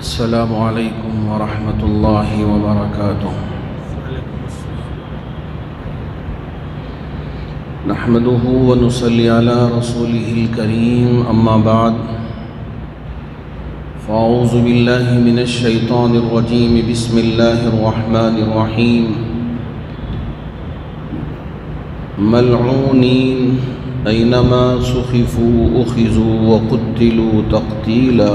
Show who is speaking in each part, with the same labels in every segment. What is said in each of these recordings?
Speaker 1: السلام علیکم ورحمۃ اللہ وبرکاتہ۔ نحمده ونصلی علی رسوله الکریم، اما بعد فاعوذ باللہ من الشیطان الرجیم، بسم اللہ الرحمن الرحیم۔ ملعونین اینما ثقفوا اخذوا وقتلوا تقتیلا،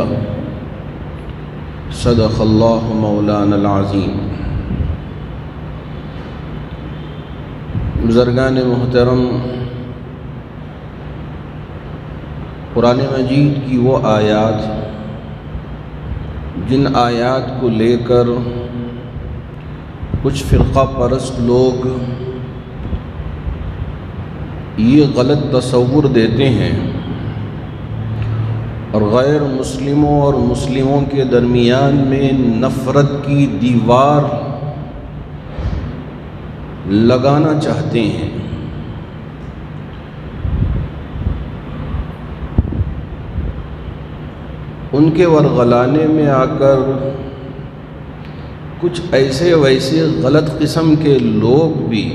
Speaker 1: صدق اللہ مولانا العظیم۔ بزرگان محترم، قرآن مجید کی وہ آیات جن آیات کو لے کر کچھ فرقہ پرست لوگ یہ غلط تصور دیتے ہیں اور غیر مسلموں اور مسلموں کے درمیان میں نفرت کی دیوار لگانا چاہتے ہیں، ان کے ورغلانے میں آ کر کچھ ایسے ویسے غلط قسم کے لوگ بھی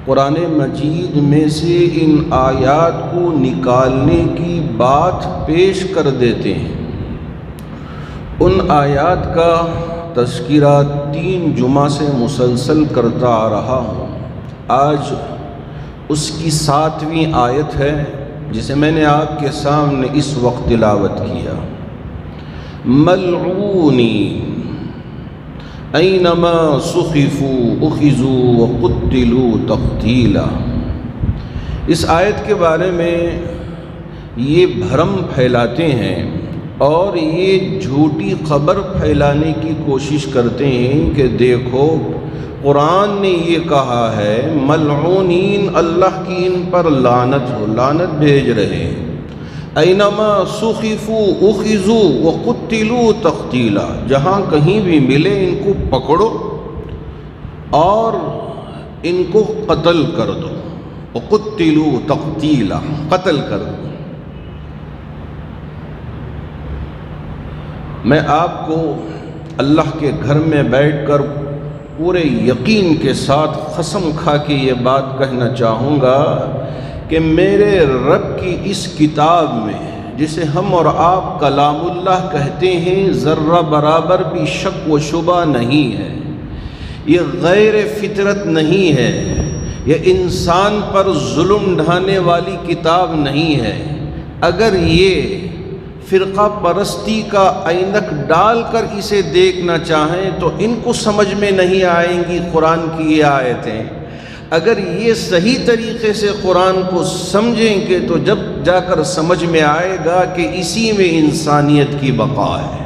Speaker 1: قرآن مجید میں سے ان آیات کو نکالنے کی بات پیش کر دیتے ہیں۔ ان آیات کا تذکرہ 3 جمعہ سے مسلسل کرتا آ رہا ہوں۔ آج اس کی 7ویں آیت ہے جسے میں نے آپ کے سامنے اس وقت تلاوت کیا۔ ملعونین اینما ثقفوا اخذوا وقتلوا تقتیلا۔ اس آیت کے بارے میں یہ بھرم پھیلاتے ہیں اور یہ جھوٹی خبر پھیلانے کی کوشش کرتے ہیں کہ دیکھو قرآن نے یہ کہا ہے ملعونین، اللہ کی ان پر لعنت ہو، لعنت بھیج رہے ہیں۔ اینما ثقفوا اخذوا وقتلوا تقتیلا، جہاں کہیں بھی ملے ان کو پکڑو اور ان کو قتل کر دو۔ وقتلوا تقتیلا، قتل کر دو۔ میں آپ کو اللہ کے گھر میں بیٹھ کر پورے یقین کے ساتھ قسم کھا کے یہ بات کہنا چاہوں گا کہ میرے رب کی اس کتاب میں جسے ہم اور آپ کلام اللہ کہتے ہیں ذرہ برابر بھی شک و شبہ نہیں ہے، یہ غیر فطرت نہیں ہے، یہ انسان پر ظلم ڈھانے والی کتاب نہیں ہے۔ اگر یہ فرقہ پرستی کا عینک ڈال کر اسے دیکھنا چاہیں تو ان کو سمجھ میں نہیں آئیں گی قرآن کی یہ آیتیں۔ اگر یہ صحیح طریقے سے قرآن کو سمجھیں گے تو جب جا کر سمجھ میں آئے گا کہ اسی میں انسانیت کی بقا ہے۔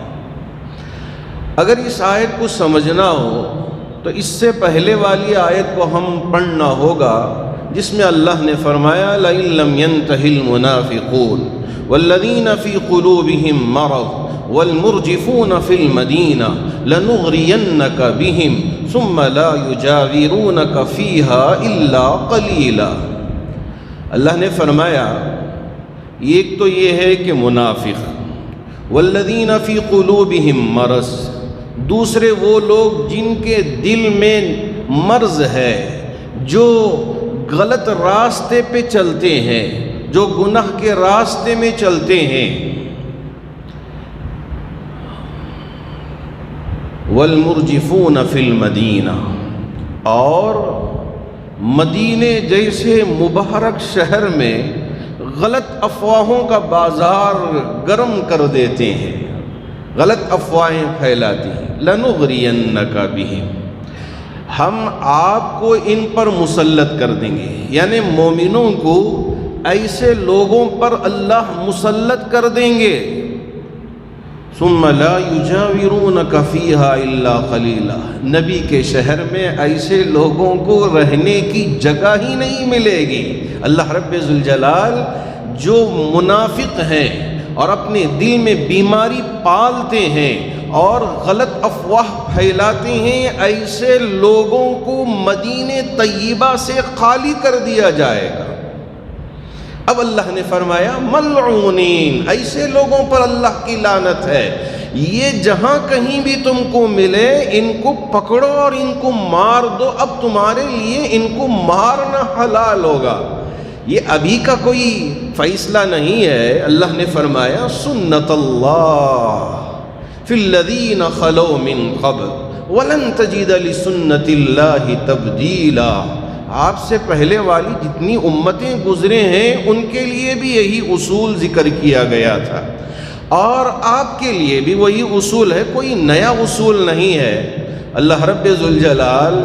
Speaker 1: اگر اس آیت کو سمجھنا ہو تو اس سے پہلے والی آیت کو ہم پڑھنا ہوگا جس میں اللہ نے فرمایا لَإِن لَّمْ يَنْتَهِ الْمُنَافِقُونَ وَالَّذِينَ فِي قُلُوبِهِم مَّرَضٌ وَالْمُرْجِفُونَ فِي الْمَدِينَةِ لَنُغْرِيَنَّكَ بِهِمْ ثُمَّ لَا يُجَاوِرُونَكَ فِيهَا إِلَّا قَلِيلًا۔ اللہ نے فرمایا ایک تو یہ ہے کہ منافق، وَالَّذِينَ فِي قُلُوبِهِم مَّرَضٌ، دوسرے وہ لوگ جن کے دل میں مرض ہے، جو غلط راستے پہ چلتے ہیں، جو گناہ کے راستے میں چلتے ہیں۔ والمرجفون فی المدینہ، اور مدینے جیسے مبارک شہر میں غلط افواہوں کا بازار گرم کر دیتے ہیں، غلط افواہیں پھیلاتی ہیں۔ لنغرینک بہم، ہم آپ کو ان پر مسلط کر دیں گے، یعنی مومنوں کو ایسے لوگوں پر اللہ مسلط کر دیں گے۔ ثم لا یجاورونک فیہا الا قلیلا، نبی کے شہر میں ایسے لوگوں کو رہنے کی جگہ ہی نہیں ملے گی۔ اللہ رب ذوالجلال جو منافق ہیں اور اپنے دل میں بیماری پالتے ہیں اور غلط افواہ پھیلاتے ہیں، ایسے لوگوں کو مدینہ طیبہ سے خالی کر دیا جائے گا۔ اب اللہ نے فرمایا ملعونین، ایسے لوگوں پر اللہ کی لعنت ہے یہ جہاں کہیں بھی تم کو ملے ان کو پکڑو اور ان کو مار دو، اب تمہارے لیے ان کو مارنا حلال ہوگا۔ یہ ابھی کا کوئی فیصلہ نہیں ہے، اللہ نے فرمایا سنت اللہ فی الذین خلو من قبل وَلَن تَجِدَ لِسُنَّةِ اللَّهِ تَبْدِيلًا۔ آپ سے پہلے والی جتنی امتیں گزرے ہیں ان کے لیے بھی یہی اصول ذکر کیا گیا تھا، اور آپ کے لیے بھی وہی اصول ہے، کوئی نیا اصول نہیں ہے۔ اللہ رب ذوالجلال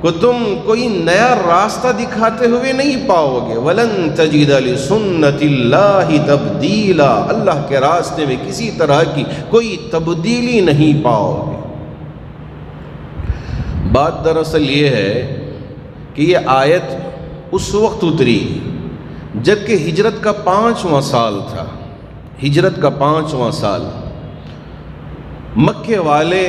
Speaker 1: کو تم کوئی نیا راستہ دکھاتے ہوئے نہیں پاؤ گے۔ وَلَن تَجِدَ لِسُنَّةِ اللَّهِ تَبْدِيلًا، اللہ کے راستے میں کسی طرح کی کوئی تبدیلی نہیں پاؤ گے۔ بات دراصل یہ ہے کہ یہ آیت اس وقت اتری جبکہ ہجرت کا 5واں سال تھا۔ ہجرت کا 5واں سال، مکے والے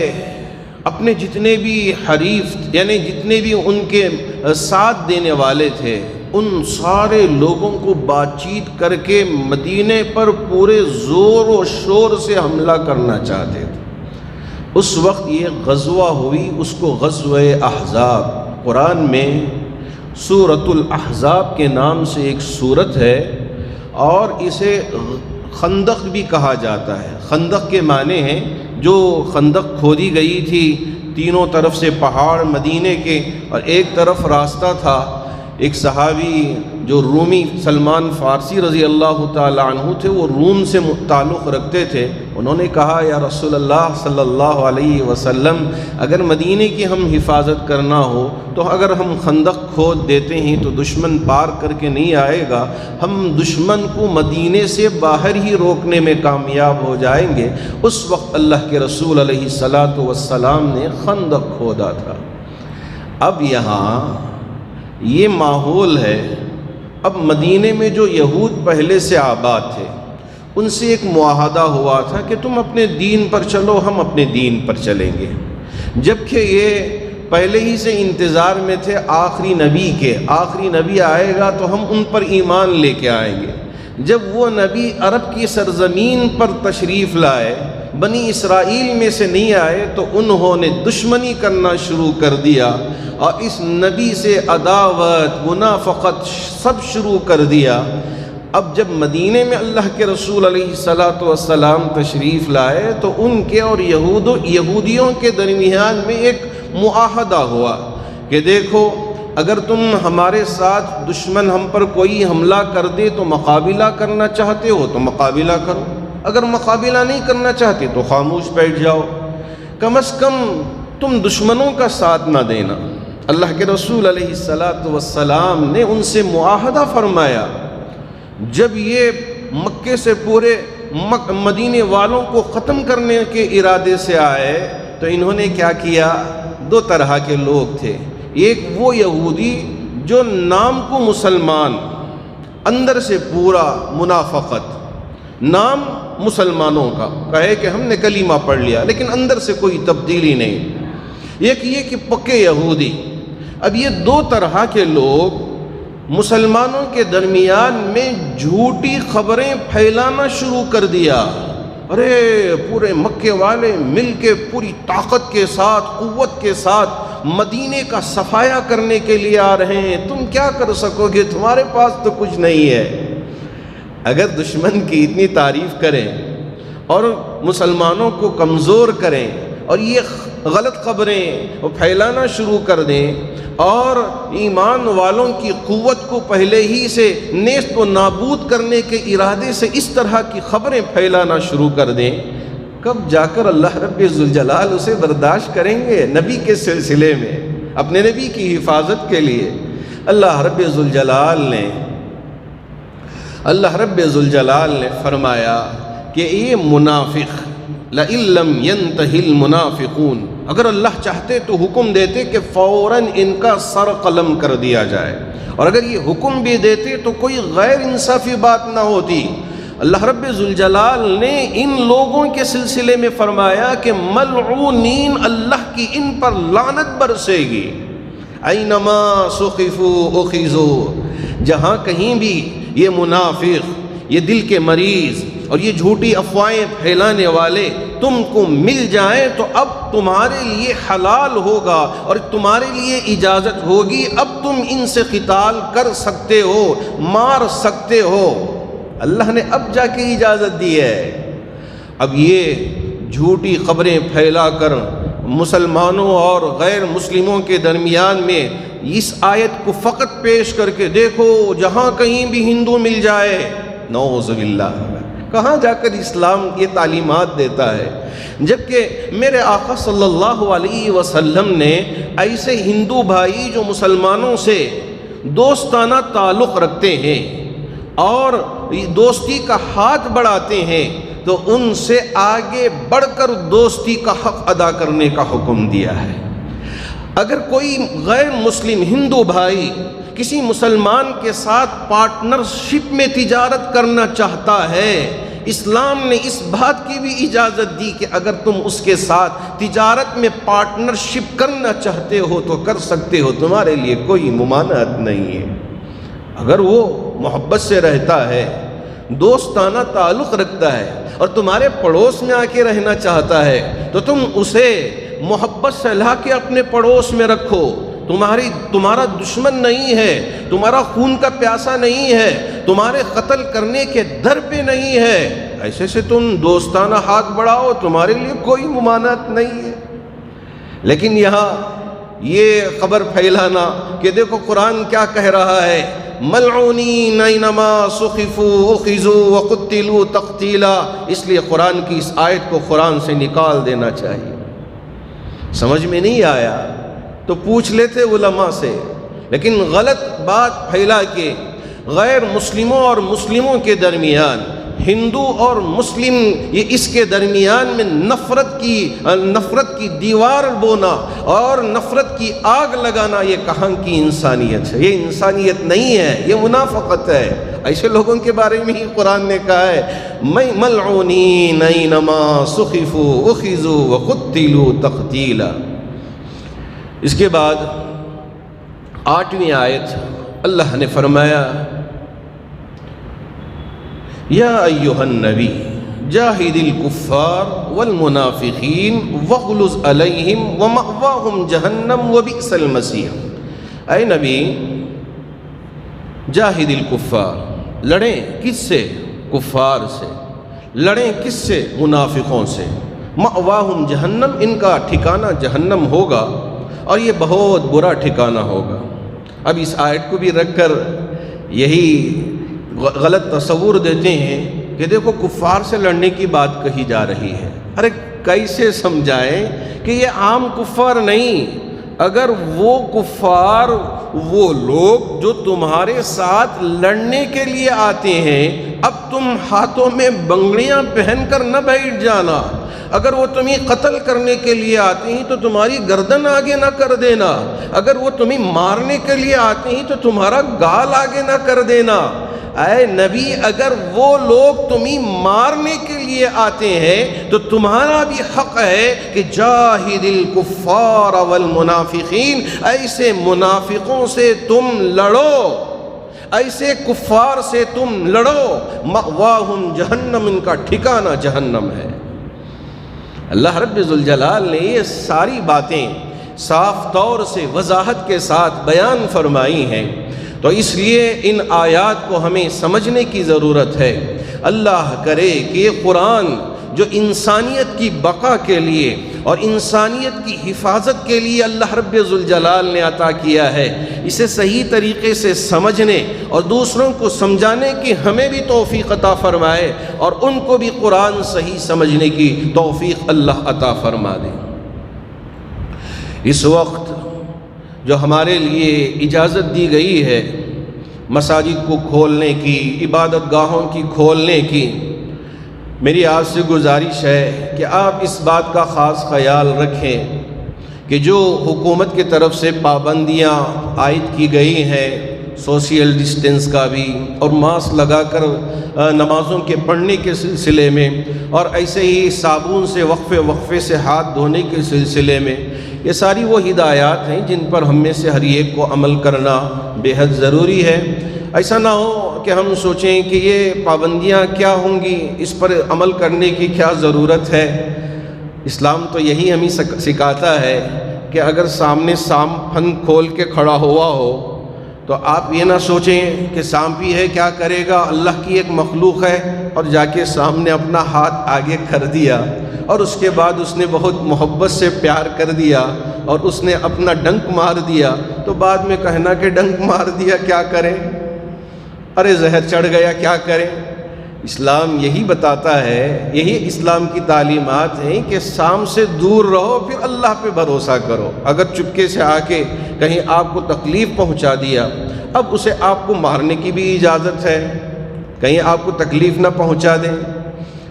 Speaker 1: اپنے جتنے بھی حریف یعنی جتنے بھی ان کے ساتھ دینے والے تھے ان سارے لوگوں کو بات چیت کر کے مدینے پر پورے زور و شور سے حملہ کرنا چاہتے تھے۔ اس وقت یہ غزوہ ہوئی، اس کو غزوہ احزاب، قرآن میں سورۃ الاحزاب کے نام سے ایک سورت ہے، اور اسے خندق بھی کہا جاتا ہے۔ خندق کے معنی ہیں جو خندق کھودی گئی تھی، تینوں طرف سے پہاڑ مدینے کے، اور ایک طرف راستہ تھا۔ ایک صحابی جو رومی سلمان فارسی رضی اللہ تعالی عنہ تھے، وہ روم سے تعلق رکھتے تھے، انہوں نے کہا یا رسول اللہ صلی اللہ علیہ وسلم، اگر مدینے کی ہم حفاظت کرنا ہو تو اگر ہم خندق کھود دیتے ہیں تو دشمن پار کر کے نہیں آئے گا، ہم دشمن کو مدینے سے باہر ہی روکنے میں کامیاب ہو جائیں گے۔ اس وقت اللہ کے رسول علیہ الصلاۃ والسلام نے خندق کھودا تھا۔ اب یہاں یہ ماحول ہے، اب مدینے میں جو یہود پہلے سے آباد تھے ان سے ایک معاہدہ ہوا تھا کہ تم اپنے دین پر چلو، ہم اپنے دین پر چلیں گے، جبکہ یہ پہلے ہی سے انتظار میں تھے آخری نبی کے، آخری نبی آئے گا تو ہم ان پر ایمان لے کے آئیں گے۔ جب وہ نبی عرب کی سرزمین پر تشریف لائے، بنی اسرائیل میں سے نہیں آئے، تو انہوں نے دشمنی کرنا شروع کر دیا اور اس نبی سے عداوت، منافقت سب شروع کر دیا۔ اب جب مدینے میں اللہ کے رسول علیہ الصلاۃ والسلام تشریف لائے تو ان کے اور یہودیوں کے درمیان میں ایک معاہدہ ہوا کہ دیکھو، اگر تم ہمارے ساتھ دشمن ہم پر کوئی حملہ کر دے تو مقابلہ کرنا چاہتے ہو تو مقابلہ کرو، اگر مقابلہ نہیں کرنا چاہتے تو خاموش بیٹھ جاؤ، کم از کم تم دشمنوں کا ساتھ نہ دینا۔ اللہ کے رسول علیہ الصلاۃ والسلام نے ان سے معاہدہ فرمایا۔ جب یہ مکے سے پورے مدینے والوں کو ختم کرنے کے ارادے سے آئے تو انہوں نے کیا کیا؟ دو طرح کے لوگ تھے، ایک وہ یہودی جو نام کو مسلمان، اندر سے پورا منافقت، نام مسلمانوں کا کہے کہ ہم نے کلمہ پڑھ لیا لیکن اندر سے کوئی تبدیلی نہیں، ایک یہ کہ پکے یہودی۔ اب یہ دو طرح کے لوگ مسلمانوں کے درمیان میں جھوٹی خبریں پھیلانا شروع کر دیا۔ ارے پورے مکے والے مل کے پوری طاقت کے ساتھ، قوت کے ساتھ مدینے کا صفایا کرنے کے لیے آ رہے ہیں، تم کیا کر سکو گے، تمہارے پاس تو کچھ نہیں ہے۔ اگر دشمن کی اتنی تعریف کریں اور مسلمانوں کو کمزور کریں اور یہ غلط خبریں پھیلانا شروع کر دیں اور ایمان والوں کی قوت کو پہلے ہی سے نیست و نابود کرنے کے ارادے سے اس طرح کی خبریں پھیلانا شروع کر دیں، کب جا کر اللہ رب ذوالجلال اسے برداشت کریں گے؟ نبی کے سلسلے میں، اپنے نبی کی حفاظت کے لیے اللہ رب ذوالجلال نے فرمایا کہ یہ منافق لَإِن لَّمْ يَنْتَهِ الْمُنَافِقُونَ، اگر اللہ چاہتے تو حکم دیتے کہ فوراً ان کا سر قلم کر دیا جائے، اور اگر یہ حکم بھی دیتے تو کوئی غیر انصافی بات نہ ہوتی۔ اللہ رب ذوالجلال نے ان لوگوں کے سلسلے میں فرمایا کہ ملعونین، اللہ کی ان پر لعنت برسے گی۔ اینما ثقفوا اخذوا، جہاں کہیں بھی یہ منافق، یہ دل کے مریض اور یہ جھوٹی افواہیں پھیلانے والے تم کو مل جائیں تو اب تمہارے لیے حلال ہوگا اور تمہارے لیے اجازت ہوگی، اب تم ان سے قتال کر سکتے ہو، مار سکتے ہو۔ اللہ نے اب جا کے اجازت دی ہے۔ اب یہ جھوٹی خبریں پھیلا کر مسلمانوں اور غیر مسلموں کے درمیان میں اس آیت کو فقط پیش کر کے دیکھو جہاں کہیں بھی ہندو مل جائے، نعوذ باللہ، کہاں جا کر اسلام یہ تعلیمات دیتا ہے؟ جبکہ میرے آقا صلی اللہ علیہ وسلم نے ایسے ہندو بھائی جو مسلمانوں سے دوستانہ تعلق رکھتے ہیں اور دوستی کا ہاتھ بڑھاتے ہیں تو ان سے آگے بڑھ کر دوستی کا حق ادا کرنے کا حکم دیا ہے۔ اگر کوئی غیر مسلم ہندو بھائی کسی مسلمان کے ساتھ پارٹنرشپ میں تجارت کرنا چاہتا ہے، اسلام نے اس بات کی بھی اجازت دی کہ اگر تم اس کے ساتھ تجارت میں پارٹنرشپ کرنا چاہتے ہو تو کر سکتے ہو، تمہارے لیے کوئی ممانعت نہیں ہے۔ اگر وہ محبت سے رہتا ہے، دوستانہ تعلق رکھتا ہے اور تمہارے پڑوس میں آ کے رہنا چاہتا ہے تو تم اسے محبت سے لا کے اپنے پڑوس میں رکھو۔ تمہارا دشمن نہیں ہے، تمہارا خون کا پیاسا نہیں ہے، تمہارے قتل کرنے کے در پہ نہیں ہے، ایسے سے تم دوستانہ ہاتھ بڑھاؤ، تمہارے لیے کوئی ممانعت نہیں ہے۔ لیکن یہاں یہ خبر پھیلانا کہ دیکھو قرآن کیا کہہ رہا ہے، ملعونین اینما ثقفوا اخذوا وقتلوا تقتیلا، اس لیے قرآن کی اس آیت کو قرآن سے نکال دینا چاہیے۔ سمجھ میں نہیں آیا تو پوچھ لیتے علماء سے، لیکن غلط بات پھیلا کے غیر مسلموں اور مسلموں کے درمیان، ہندو اور مسلم یہ اس کے درمیان میں نفرت کی دیوار بونا اور نفرت کی آگ لگانا، یہ کہاں کی انسانیت ہے؟ یہ انسانیت نہیں ہے، یہ منافقت ہے۔ ایسے لوگوں کے بارے میں ہی قرآن نے کہا ہے ملعونین اینما ثقفوا اخذوا وقتلوا تقتیلا۔ اس کے بعد 8ویں آیت اللہ نے فرمایا یا ایھا النبی جاہد الکفار والمنافقین واغلظ علیہم ومأواہم جہنم وبئس المصیر۔ اے نبی، جاہد الکفار، لڑیں کس سے؟ کفار سے۔ لڑیں کس سے؟ منافقوں سے۔ مأواہم جہنم، ان کا ٹھکانہ جہنم ہوگا اور یہ بہت برا ٹھکانہ ہوگا۔ اب اس آیت کو بھی رکھ کر یہی غلط تصور دیتے ہیں کہ دیکھو کفار سے لڑنے کی بات کہی جا رہی ہے۔ ارے کیسے سمجھائیں کہ یہ عام کفار نہیں، اگر وہ کفار وہ لوگ جو تمہارے ساتھ لڑنے کے لیے آتے ہیں، اب تم ہاتھوں میں بنگڑیاں پہن کر نہ بیٹھ جانا۔ اگر وہ تمہیں قتل کرنے کے لیے آتے ہیں تو تمہاری گردن آگے نہ کر دینا، اگر وہ تمہیں مارنے کے لیے آتے ہیں تو تمہارا گال آگے نہ کر دینا۔ اے نبی، اگر وہ لوگ تمہیں مارنے کے لیے آتے ہیں تو تمہارا بھی حق ہے کہ جاہد الکفار والمنافقین، ایسے منافقوں سے تم لڑو، ایسے کفار سے تم لڑو۔ مأواہم جہنم، ان کا ٹھکانہ جہنم ہے۔ اللہ رب ذوالجلال نے یہ ساری باتیں صاف طور سے وضاحت کے ساتھ بیان فرمائی ہیں، تو اس لیے ان آیات کو ہمیں سمجھنے کی ضرورت ہے۔ اللہ کرے کہ یہ قرآن جو انسانیت کی بقا کے لیے اور انسانیت کی حفاظت کے لیے اللہ رب ذوالجلال نے عطا کیا ہے، اسے صحیح طریقے سے سمجھنے اور دوسروں کو سمجھانے کی ہمیں بھی توفیق عطا فرمائے اور ان کو بھی قرآن صحیح سمجھنے کی توفیق اللہ عطا فرما دے۔ اس وقت جو ہمارے لیے اجازت دی گئی ہے مساجد کو کھولنے کی، عبادت گاہوں کی کھولنے کی، میری آپ سے گزارش ہے کہ آپ اس بات کا خاص خیال رکھیں کہ جو حکومت کی طرف سے پابندیاں عائد کی گئی ہیں، سوشل ڈسٹینس کا بھی اور ماسک لگا کر نمازوں کے پڑھنے کے سلسلے میں، اور ایسے ہی صابن سے وقفے سے ہاتھ دھونے کے سلسلے میں، یہ ساری وہ ہدایات ہیں جن پر ہم میں سے ہر ایک کو عمل کرنا بے حد ضروری ہے۔ ایسا نہ ہو کہ ہم سوچیں کہ یہ پابندیاں کیا ہوں گی، اس پر عمل کرنے کی کیا ضرورت ہے۔ اسلام تو یہی ہمیں سکھاتا ہے کہ اگر سامنے سانپ پھن کھول کے کھڑا ہوا ہو تو آپ یہ نہ سوچیں کہ سانپ ہی ہے کیا کرے گا، اللہ کی ایک مخلوق ہے، اور جا کے سامنے اپنا ہاتھ آگے کر دیا اور اس کے بعد اس نے بہت محبت سے پیار کر دیا اور اس نے اپنا ڈنک مار دیا، تو بعد میں کہنا کہ ڈنک مار دیا کیا کریں، ارے زہر چڑھ گیا کیا کریں۔ اسلام یہی بتاتا ہے، یہی اسلام کی تعلیمات ہیں کہ سانپ سے دور رہو، پھر اللہ پہ بھروسہ کرو۔ اگر چپکے سے آ کے کہیں آپ کو تکلیف پہنچا دیا، اب اسے آپ کو مارنے کی بھی اجازت ہے، کہیں آپ کو تکلیف نہ پہنچا دیں۔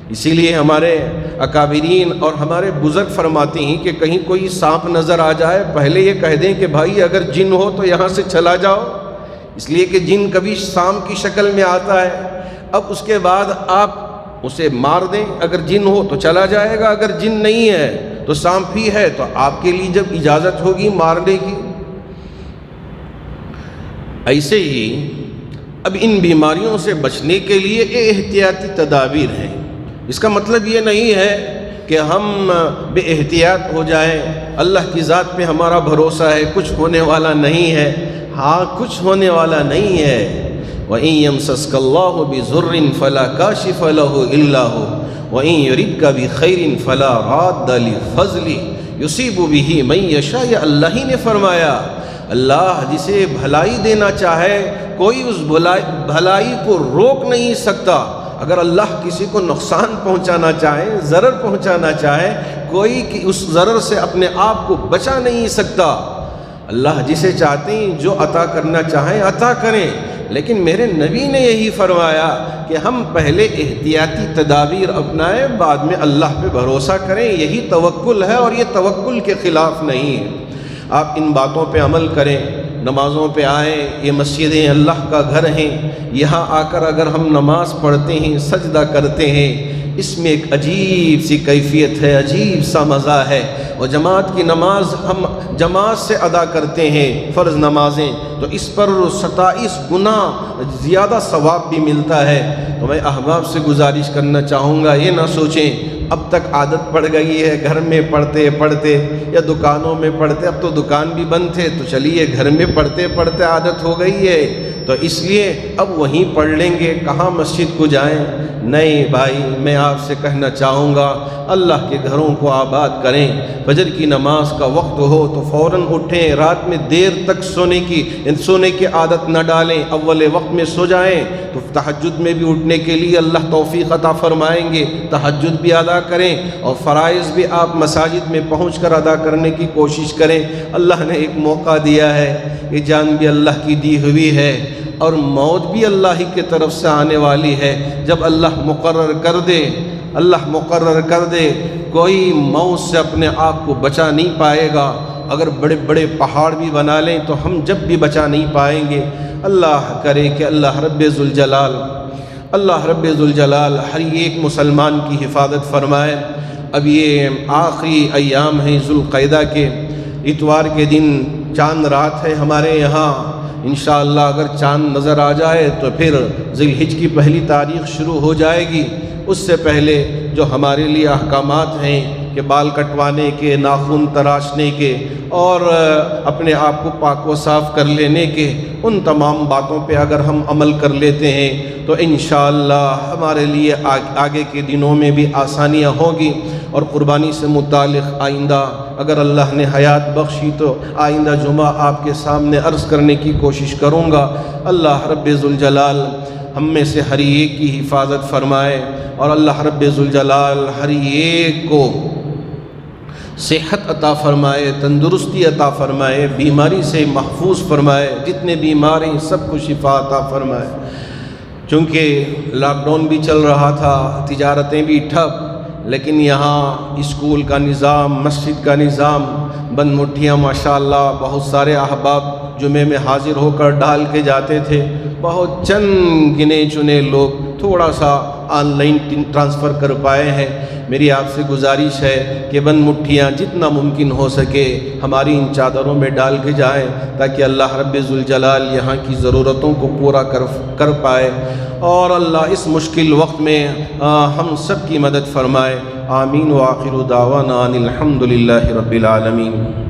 Speaker 1: اسی لیے ہمارے اکابرین اور ہمارے بزرگ فرماتے ہیں کہ کہیں کوئی سانپ نظر آ جائے، پہلے یہ کہہ دیں کہ بھائی اگر جن ہو تو یہاں سے چلا جاؤ، اس لیے کہ جن کبھی سانپ کی شکل میں آتا ہے۔ اب اس کے بعد آپ اسے مار دیں، اگر جن ہو تو چلا جائے گا، اگر جن نہیں ہے تو سانپ ہی ہے تو آپ کے لیے جب اجازت ہوگی مارنے کی۔ ایسے ہی اب ان بیماریوں سے بچنے کے لیے احتیاطی تدابیر ہیں۔ اس کا مطلب یہ نہیں ہے کہ ہم بے احتیاط ہو جائیں، اللہ کی ذات پہ ہمارا بھروسہ ہے، کچھ ہونے والا نہیں ہے۔ ہاں، کچھ ہونے والا نہیں ہے۔ وَإِن يَمْسَسْكَ اللَّهُ بِضُرٍّ فَلَا كَاشِفَ لَهُ إِلَّا هُوَ وَإِن يُرِدْكَ بِخَيْرٍ فَلَا رَادَّ لِفَضْلِهِ يُصِيبُ بِهِ مَن يَشَاءُ۔ یا اللہ ہی نے فرمایا، اللہ جسے بھلائی دینا چاہے کوئی اس بھلائی کو روک نہیں سکتا۔ اگر اللہ کسی کو نقصان پہنچانا چاہے، ضرر پہنچانا چاہے، کوئی اس ضرر سے اپنے آپ کو بچا نہیں سکتا۔ اللہ جسے چاہتے ہیں جو عطا کرنا چاہیں عطا کریں، لیکن میرے نبی نے یہی فرمایا کہ ہم پہلے احتیاطی تدابیر اپنائیں، بعد میں اللہ پہ بھروسہ کریں۔ یہی توکل ہے اور یہ توکل کے خلاف نہیں ہے۔ آپ ان باتوں پہ عمل کریں، نمازوں پہ آئیں، یہ مسجدیں اللہ کا گھر ہیں، یہاں آ کر اگر ہم نماز پڑھتے ہیں، سجدہ کرتے ہیں، اس میں ایک عجیب سی کیفیت ہے، عجیب سا مزہ ہے۔ اور جماعت کی نماز ہم جماعت سے ادا کرتے ہیں، فرض نمازیں، تو اس پر 27 گنا زیادہ ثواب بھی ملتا ہے۔ تو میں احباب سے گزارش کرنا چاہوں گا، یہ نہ سوچیں اب تک عادت پڑ گئی ہے گھر میں پڑھتے پڑھتے یا دکانوں میں پڑھتے، اب تو دکان بھی بند تھے تو چلیے گھر میں پڑھتے پڑھتے عادت ہو گئی ہے تو اس لیے اب وہیں پڑھ لیں گے، کہاں مسجد کو جائیں۔ نہیں بھائی، میں آپ سے کہنا چاہوں گا اللہ کے گھروں کو آباد کریں۔ فجر کی نماز کا وقت ہو تو فوراً اٹھیں، رات میں دیر تک سونے کی عادت نہ ڈالیں، اول وقت میں سو جائیں تو تہجد میں بھی اٹھنے کے لیے اللہ توفیق عطا فرمائیں گے، تہجد بھی ادا کریں اور فرائض بھی آپ مساجد میں پہنچ کر ادا کرنے کی کوشش کریں۔ اللہ نے ایک موقع دیا ہے، یہ جان بھی اللہ کی دی ہوئی ہے اور موت بھی اللہ ہی کی طرف سے آنے والی ہے۔ جب اللہ مقرر کر دے کوئی موت سے اپنے آپ کو بچا نہیں پائے گا۔ اگر بڑے بڑے پہاڑ بھی بنا لیں تو ہم جب بھی بچا نہیں پائیں گے۔ اللہ کرے کہ اللہ رب ذوالجلال ہر ایک مسلمان کی حفاظت فرمائے۔ اب یہ آخری ایام ہیں ذوالقعدہ کے، اتوار کے دن چاند رات ہے ہمارے یہاں، انشاءاللہ اگر چاند نظر آ جائے تو پھر ذی الحج کی پہلی تاریخ شروع ہو جائے گی۔ اس سے پہلے جو ہمارے لیے احکامات ہیں کہ بال کٹوانے کے، ناخن تراشنے کے اور اپنے آپ کو پاک و صاف کر لینے کے، ان تمام باتوں پہ اگر ہم عمل کر لیتے ہیں تو انشاءاللہ ہمارے لیے آگے کے دنوں میں بھی آسانیاں ہوں گی۔ اور قربانی سے متعلق آئندہ اگر اللہ نے حیات بخشی تو آئندہ جمعہ آپ کے سامنے عرض کرنے کی کوشش کروں گا۔ اللہ رب ذوالجلال ہم میں سے ہر ایک کی حفاظت فرمائے اور اللہ رب ذوالجلال ہر ایک کو صحت عطا فرمائے، تندرستی عطا فرمائے، بیماری سے محفوظ فرمائے، جتنے بیمار ہیں سب کو شفا عطا فرمائے۔ چونکہ لاک ڈاؤن بھی چل رہا تھا، تجارتیں بھی ٹھپ، لیکن یہاں اسکول کا نظام، مسجد کا نظام، بند مٹھیاں ماشاءاللہ بہت سارے احباب جمعے میں حاضر ہو کر ڈال کے جاتے تھے۔ بہت چند گنے چنے لوگ تھوڑا سا آن لائن ٹرانسفر کر پائے ہیں۔ میری آپ سے گزارش ہے کہ بند مٹھیاں جتنا ممکن ہو سکے ہماری ان چادروں میں ڈال کے جائیں تاکہ اللہ رب ذوالجلال یہاں کی ضرورتوں کو پورا کر پائے اور اللہ اس مشکل وقت میں ہم سب کی مدد فرمائے۔ آمین و آخر دعوانا ان الحمد للہ رب العالمین۔